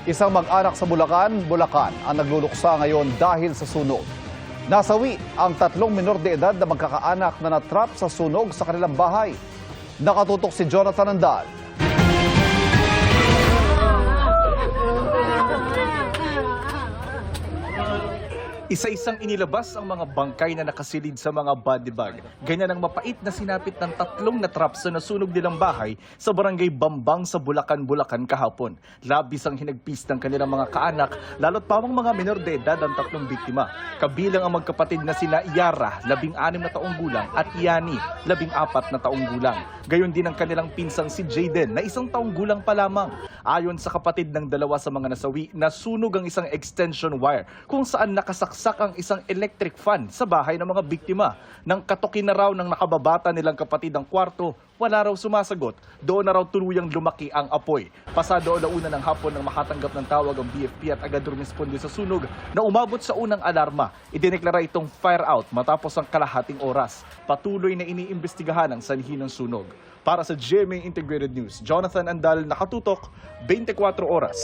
Isang mag-anak sa Bulacan ang nagluluksa ngayon dahil sa sunog. Nasawi ang 3 minor de edad na magkakaanak na natrap sa sunog sa kanilang bahay. Nakatutok si Jonathan Andal. Isa-isang inilabas ang mga bangkay na nakasilid sa mga body bag. Ganyan ang mapait na sinapit ng 3 natrap sa nasunog nilang bahay sa barangay Bambang sa Bulacan, kahapon. Labis ang hinagpis ng kanilang mga kaanak, lalo't pamang mga minor de edad ang 3 biktima. Kabilang ang magkapatid na sina Yara, 16 na taong gulang, at Yani, 14 na taong gulang. Gayon din ang kanilang pinsang si Jayden na 1 taong gulang pa lamang. Ayon sa kapatid ng 2 sa mga nasawi, nasunog ang isang extension wire kung saan nakasaksak ang isang electric fan sa bahay ng mga biktima. Nang katukin na raw ng nakababata nilang kapatid ang kwarto, wala raw sumasagot. Doon na raw tuluyang lumaki ang apoy. Pasado alauna ng hapon nang makatanggap ng tawag ang BFP at agad rumisponde sa sunog na umabot sa unang alarma. Idineklara itong fire out matapos ang kalahating oras. Patuloy na iniimbestigahan ang sanhi ng sunog. Para sa GMA Integrated News, Jonathan Andal, nakatutok, 24 oras.